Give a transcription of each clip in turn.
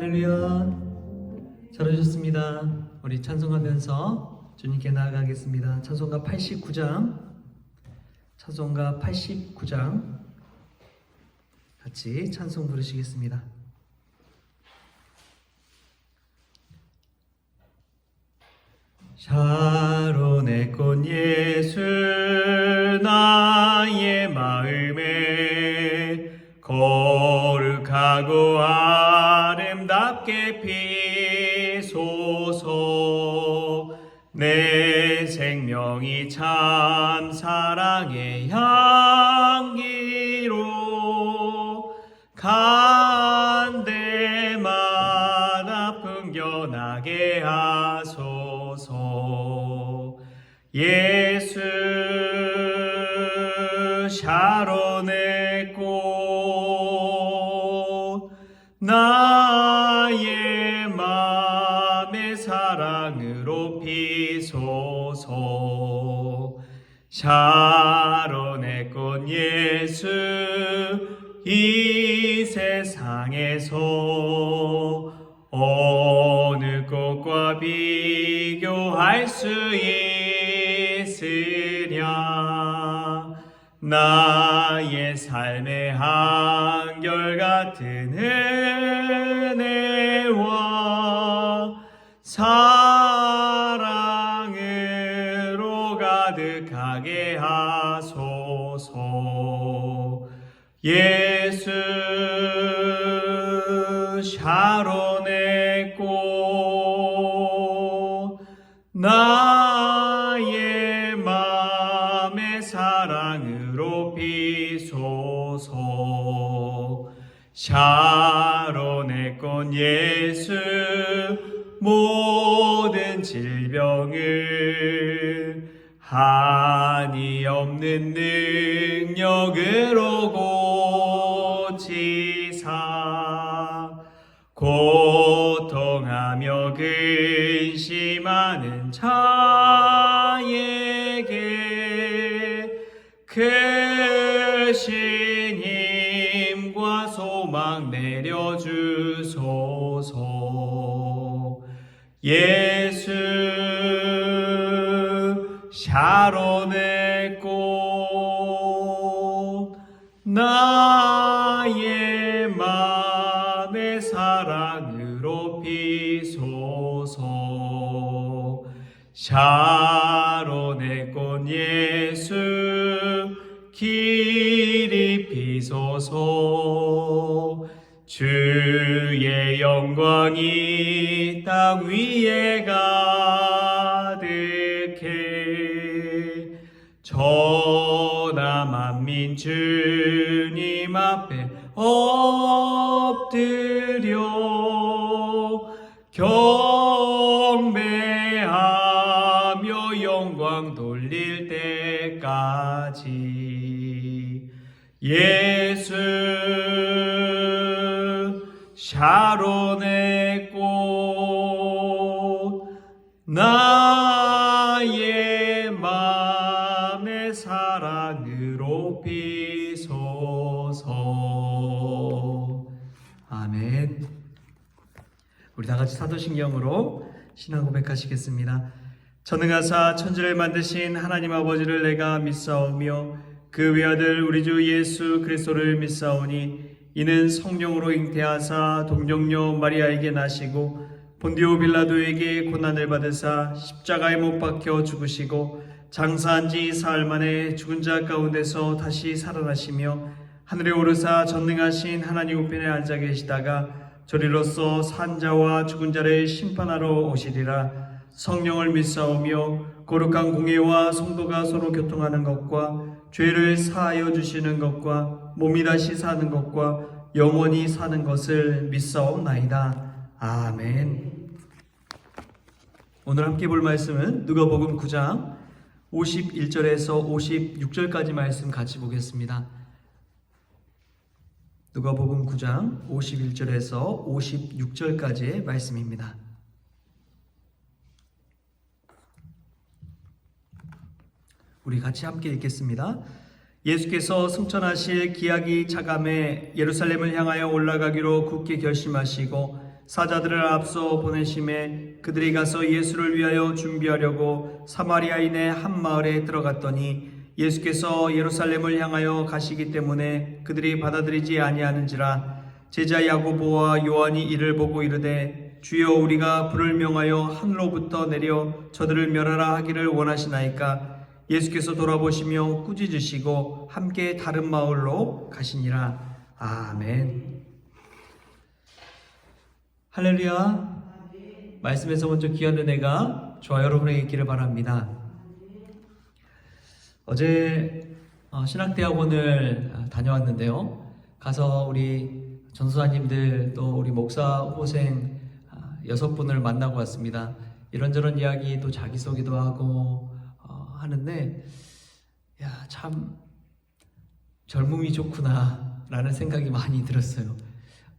할렐루야. 잘하셨습니다. 우리 찬송하면서 주님께 나아가겠습니다. 찬송가 89장 같이 찬송 부르시겠습니다. 샤론의 꽃 예수 나의 마음에 거룩하고 아름답게 피소서. 내 생명이 참 사랑의 향기로 간 데마다 풍겨나게 하소서. 예수 샤론의 꽃 나의 맘의 사랑으로 피소서. 샤론의 꽃 예수 이 세상에서 어느 꽃과 비교할 수 있으랴. 나의 삶의 한결같은 은혜와 사랑으로 가득하게 하소서. 예수 샤론의 꽃 나의 맘의 사랑으로 피소서. 샤론의 꽃 예수 모든 질병을 한이 없는 능력으로 고치사 고통하며 근심하는 자에게 크신 힘과 소망 내려주소서. 예수 샤론의 꽃 나의 맘의 사랑으로 피소서. 샤론의 꽃 예수 길이 피소서. 주의 영광이 땅 위에 가득해 천하 만민 주님 앞에 엎드려 경배하며 영광 돌릴 때까지. 예수 샤론의 꽃 나의 맘의 사랑으로 피소서. 아멘. 우리 다 같이 사도신경으로 신앙 고백하시겠습니다. 전능하사 천지를 만드신 하나님 아버지를 내가 믿사오며 그 외아들 우리 주 예수 그리스도를 믿사오니 이는 성령으로 잉태하사 동정녀 마리아에게 나시고 본디오 빌라도에게 고난을 받으사 십자가에 못 박혀 죽으시고 장사한 지 사흘 만에 죽은 자 가운데서 다시 살아나시며 하늘에 오르사 전능하신 하나님 우편에 앉아 계시다가 저리로서 산 자와 죽은 자를 심판하러 오시리라. 성령을 믿사오며 거룩한 공예와 성도가 서로 교통하는 것과 죄를 사하여 주시는 것과 몸이 다시 사는 것과 영원히 사는 것을 믿사옵나이다. 아멘. 오늘 함께 볼 말씀은 누가복음 9장 51절에서 56절까지 말씀 같이 보겠습니다. 누가복음 9장 51절에서 56절까지의 말씀입니다. 우리 같이 함께 읽겠습니다. 예수께서 승천하실 기약이 차감해 예루살렘을 향하여 올라가기로 굳게 결심하시고 사자들을 앞서 보내심에 그들이 가서 예수를 위하여 준비하려고 사마리아인의 한 마을에 들어갔더니 예수께서 예루살렘을 향하여 가시기 때문에 그들이 받아들이지 아니하는지라. 제자 야고보와 요한이 이를 보고 이르되 주여 우리가 불을 명하여 하늘로부터 내려 저들을 멸하라 하기를 원하시나이까. 예수께서 돌아보시며 꾸짖으시고 함께 다른 마을로 가시니라. 아멘. 할렐루야. 말씀에서 먼저 귀한 은혜가 저와 여러분에게 있기를 바랍니다. 어제 신학대학원을 다녀왔는데요. 가서 우리 전도사님들 또 우리 목사 후보생 6분을 만나고 왔습니다. 이런저런 이야기 또 자기소개도 하고 하는데 참 젊음이 좋구나 라는 생각이 많이 들었어요.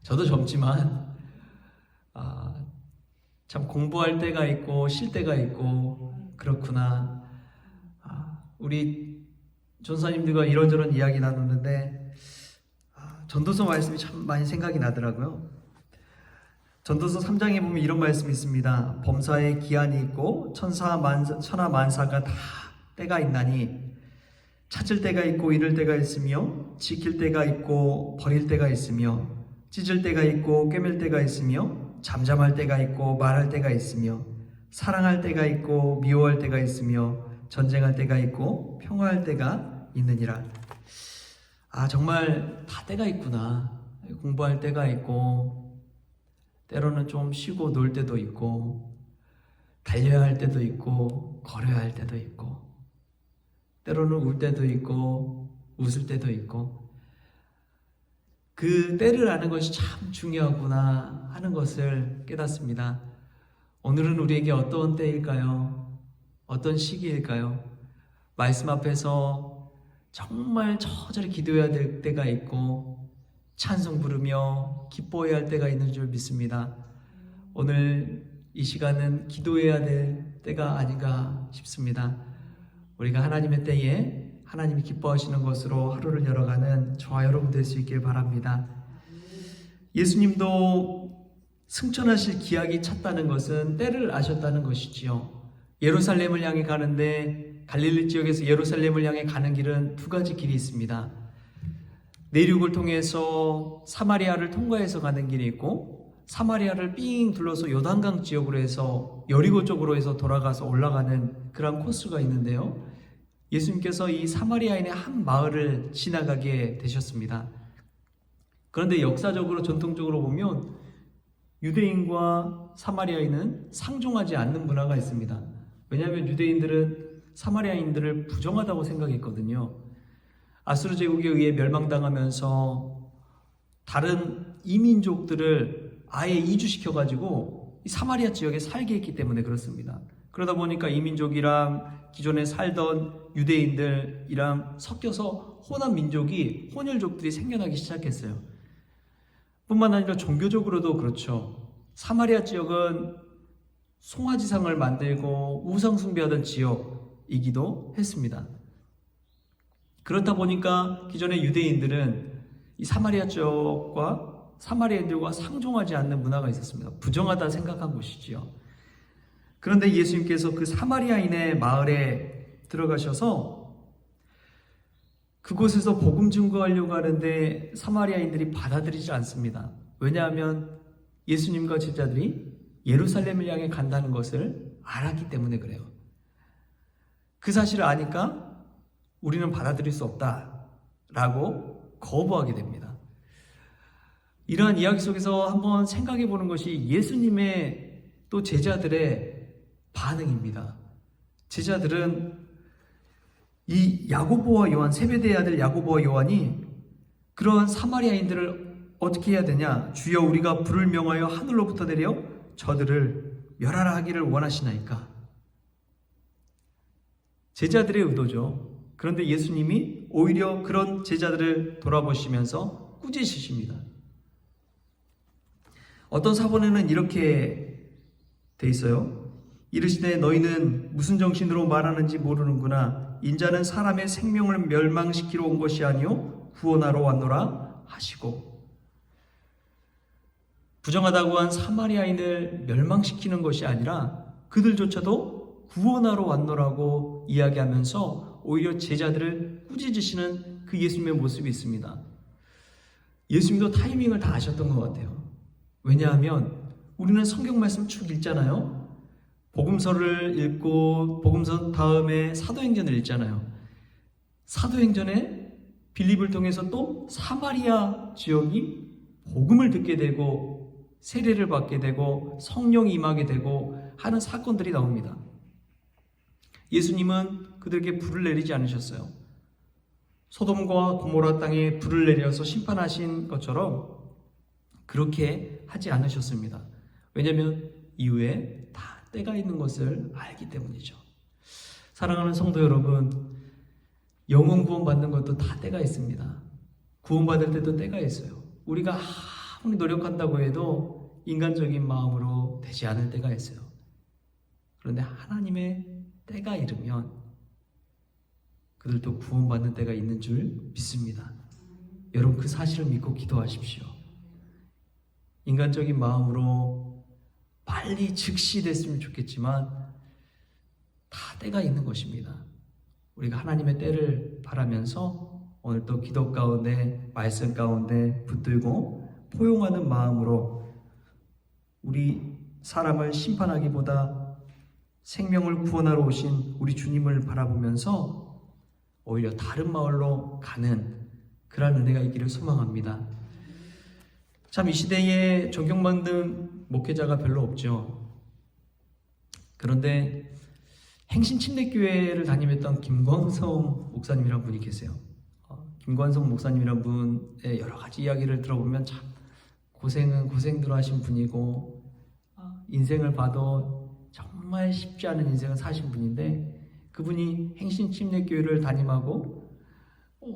저도 젊지만 참 공부할 때가 있고 쉴 때가 있고 그렇구나. 우리 전사님들과 이런저런 이야기 나누는데 전도서 말씀이 참 많이 생각이 나더라고요. 전도서 3장에 보면 이런 말씀이 있습니다. 범사에 기한이 있고 천하 만사가 다 때가 있나니 찾을 때가 있고 잃을 때가 있으며 지킬 때가 있고 버릴 때가 있으며 찢을 때가 있고 꿰맬 때가 있으며 잠잠할 때가 있고 말할 때가 있으며 사랑할 때가 있고 미워할 때가 있으며 전쟁할 때가 있고 평화할 때가 있느니라. 정말 다 때가 있구나. 공부할 때가 있고 때로는 좀 쉬고 놀 때도 있고 달려야 할 때도 있고 걸어야 할 때도 있고 때로는 울 때도 있고 웃을 때도 있고 그 때를 아는 것이 참 중요하구나 하는 것을 깨닫습니다. 오늘은 우리에게 어떤 때일까요? 어떤 시기일까요? 말씀 앞에서 정말 처절히 기도해야 될 때가 있고 찬송 부르며 기뻐해야 할 때가 있는 줄 믿습니다. 오늘 이 시간은 기도해야 될 때가 아닌가 싶습니다. 우리가 하나님의 때에 하나님이 기뻐하시는 것으로 하루를 열어가는 저와 여러분 될 수 있길 바랍니다. 예수님도 승천하실 기약이 찼다는 것은 때를 아셨다는 것이지요. 예루살렘을 향해 가는데 갈릴리 지역에서 예루살렘을 향해 가는 길은 두 가지 길이 있습니다. 내륙을 통해서 사마리아를 통과해서 가는 길이 있고 사마리아를 삥 둘러서 요단강 지역으로 해서 여리고 쪽으로 해서 돌아가서 올라가는 그런 코스가 있는데요. 예수님께서 이 사마리아인의 한 마을을 지나가게 되셨습니다. 그런데 역사적으로 전통적으로 보면 유대인과 사마리아인은 상종하지 않는 문화가 있습니다. 왜냐하면 유대인들은 사마리아인들을 부정하다고 생각했거든요. 아수르 제국에 의해 멸망당하면서 다른 이민족들을 아예 이주시켜가지고 이 사마리아 지역에 살게 했기 때문에 그렇습니다. 그러다 보니까 이민족이랑 기존에 살던 유대인들이랑 섞여서 혼합 민족이 혼혈족들이 생겨나기 시작했어요. 뿐만 아니라 종교적으로도 그렇죠. 사마리아 지역은 송아지상을 만들고 우상 숭배하던 지역이기도 했습니다. 그렇다 보니까 기존의 유대인들은 이 사마리아 지역과 사마리아인들과 상종하지 않는 문화가 있었습니다. 부정하다 생각한 것이지요. 그런데 예수님께서 그 사마리아인의 마을에 들어가셔서 그곳에서 복음 증거하려고 하는데 사마리아인들이 받아들이지 않습니다. 왜냐하면 예수님과 제자들이 예루살렘을 향해 간다는 것을 알았기 때문에 그래요. 그 사실을 아니까 우리는 받아들일 수 없다라고 거부하게 됩니다. 이러한 이야기 속에서 한번 생각해 보는 것이 예수님의 또 제자들의 반응입니다. 제자들은 이 야고보와 요한, 세베대의 아들 야고보와 요한이 그러한 사마리아인들을 어떻게 해야 되냐? 주여 우리가 불을 명하여 하늘로부터 내려 저들을 멸하라 하기를 원하시나이까? 제자들의 의도죠. 그런데 예수님이 오히려 그런 제자들을 돌아보시면서 꾸짖으십니다. 어떤 사본에는 이렇게 돼 있어요. 이르시되 너희는 무슨 정신으로 말하는지 모르는구나. 인자는 사람의 생명을 멸망시키러 온 것이 아니요 구원하러 왔노라 하시고. 부정하다고 한 사마리아인을 멸망시키는 것이 아니라 그들조차도 구원하러 왔노라고 이야기하면서 오히려 제자들을 꾸짖으시는 그 예수님의 모습이 있습니다. 예수님도 타이밍을 다 아셨던 것 같아요. 왜냐하면 우리는 성경 말씀 쭉 읽잖아요. 복음서를 읽고 복음서 다음에 사도행전을 읽잖아요. 사도행전에 빌립을 통해서 또 사마리아 지역이 복음을 듣게 되고 세례를 받게 되고 성령이 임하게 되고 하는 사건들이 나옵니다. 예수님은 그들에게 불을 내리지 않으셨어요. 소돔과 고모라 땅에 불을 내려서 심판하신 것처럼 그렇게 하지 않으셨습니다. 왜냐하면 이후에 다 때가 있는 것을 알기 때문이죠. 사랑하는 성도 여러분, 영혼 구원받는 것도 다 때가 있습니다. 구원받을 때도 때가 있어요. 우리가 아무리 노력한다고 해도 인간적인 마음으로 되지 않을 때가 있어요. 그런데 하나님의 때가 이르면 그들도 구원받는 때가 있는 줄 믿습니다. 여러분, 그 사실을 믿고 기도하십시오. 인간적인 마음으로 빨리 즉시 됐으면 좋겠지만 다 때가 있는 것입니다. 우리가 하나님의 때를 바라면서 오늘 또 기도 가운데 말씀 가운데 붙들고 포용하는 마음으로 우리 사람을 심판하기보다 생명을 구원하러 오신 우리 주님을 바라보면서 오히려 다른 마을로 가는 그런 은혜가 있기를 소망합니다. 참 이 시대에 존경받는 목회자가 별로 없죠. 그런데 행신침례교회를 담임했던 김광성 목사님이라는 분이 계세요. 김광성 목사님이라는 분의 여러 가지 이야기를 들어보면 참 고생은 고생대로 하신 분이고 인생을 봐도 정말 쉽지 않은 인생을 사신 분인데 그분이 행신침례교회를 담임하고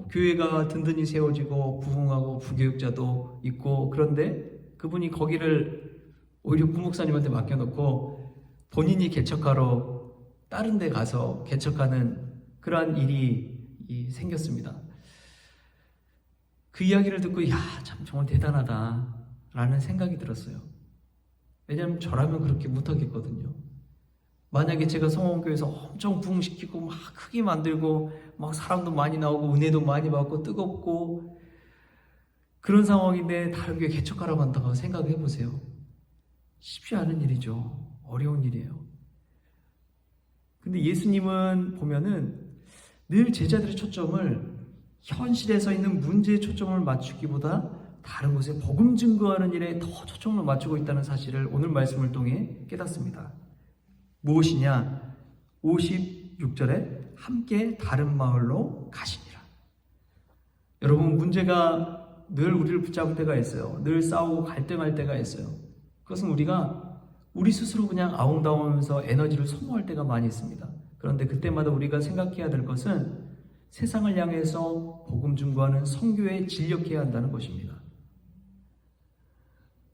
교회가 든든히 세워지고 부흥하고 부교육자도 있고 그런데 그분이 거기를 오히려 부목사님한테 맡겨놓고 본인이 개척하러 다른 데 가서 개척하는 그러한 일이 생겼습니다. 그 이야기를 듣고 참 정말 대단하다 라는 생각이 들었어요. 왜냐하면 저라면 그렇게 못하겠거든요. 만약에 제가 성원교회에서 엄청 부흥시키고 막 크게 만들고 막 사람도 많이 나오고 은혜도 많이 받고 뜨겁고 그런 상황인데 다른 교회 개척하라고 한다고 생각해 보세요. 쉽지 않은 일이죠. 어려운 일이에요. 근데 예수님은 보면은 늘 제자들의 초점을 현실에서 있는 문제에 초점을 맞추기보다 다른 곳에 복음 증거하는 일에 더 초점을 맞추고 있다는 사실을 오늘 말씀을 통해 깨닫습니다. 무엇이냐? 56절에 함께 다른 마을로 가시니라. 여러분, 문제가 늘 우리를 붙잡을 때가 있어요. 늘 싸우고 갈등할 때가 있어요. 그것은 우리가 우리 스스로 그냥 아웅다웅하면서 에너지를 소모할 때가 많이 있습니다. 그런데 그때마다 우리가 생각해야 될 것은 세상을 향해서 복음 증거하는 선교에 진력해야 한다는 것입니다.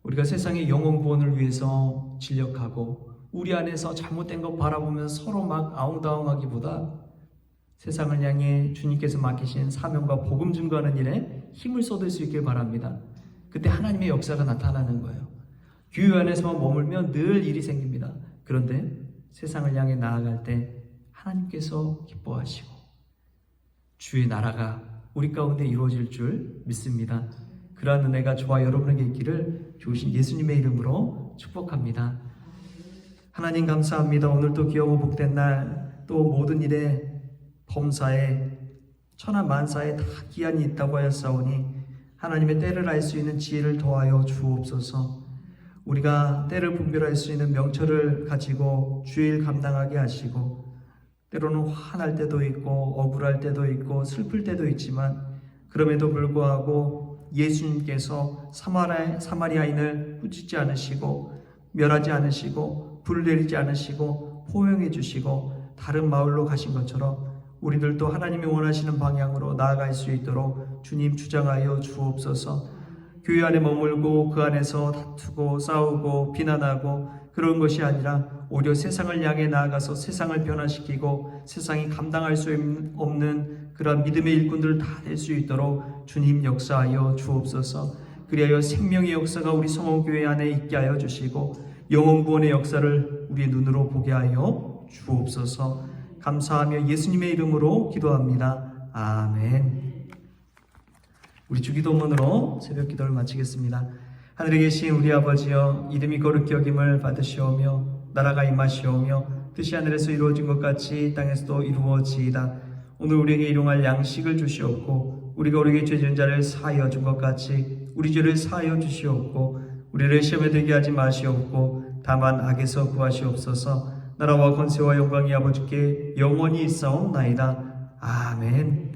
우리가 세상의 영혼 구원을 위해서 진력하고 우리 안에서 잘못된 것 바라보면서 서로 막 아웅다웅하기보다 세상을 향해 주님께서 맡기신 사명과 복음 증거하는 일에 힘을 쏟을 수 있길 바랍니다. 그때 하나님의 역사가 나타나는 거예요. 교회 안에서만 머물면 늘 일이 생깁니다. 그런데 세상을 향해 나아갈 때 하나님께서 기뻐하시고 주의 나라가 우리 가운데 이루어질 줄 믿습니다. 그러한 은혜가 저와 여러분에게 있기를 주신 예수님의 이름으로 축복합니다. 하나님 감사합니다. 오늘 또 귀하고 복된 날 또 모든 일에 범사에 천하 만사에 다 기한이 있다고 하였사오니 하나님의 때를 알 수 있는 지혜를 더하여 주옵소서. 우리가 때를 분별할 수 있는 명철을 가지고 주일 감당하게 하시고 때로는 화날 때도 있고 억울할 때도 있고 슬플 때도 있지만 그럼에도 불구하고 예수님께서 사마리아인을 꾸짖지 않으시고 멸하지 않으시고 불을 내리지 않으시고 포용해 주시고 다른 마을로 가신 것처럼 우리들도 하나님이 원하시는 방향으로 나아갈 수 있도록 주님 주장하여 주옵소서. 교회 안에 머물고 그 안에서 다투고 싸우고 비난하고 그런 것이 아니라 오히려 세상을 향해 나아가서 세상을 변화시키고 세상이 감당할 수 없는 그런 믿음의 일꾼들 다 될 수 있도록 주님 역사하여 주옵소서. 그리하여 생명의 역사가 우리 성원교회 안에 있게 하여 주시고 영혼 구원의 역사를 우리의 눈으로 보게 하여 주옵소서. 감사하며 예수님의 이름으로 기도합니다. 아멘. 우리 주기도문으로 새벽 기도를 마치겠습니다. 하늘에 계신 우리 아버지여, 이름이 거룩히 여김을 받으시오며 나라가 임하시오며 뜻이 하늘에서 이루어진 것 같이 땅에서도 이루어지이다. 오늘 우리에게 일용할 양식을 주시옵고 우리가 우리에게 죄 지은 자를 사하여 준 것 같이 우리 죄를 사하여 주시옵고 우리를 시험에 들게 하지 마시옵고 다만 악에서 구하시옵소서. 나라와 권세와 영광이 아버지께 영원히 있사옵나이다. 아멘.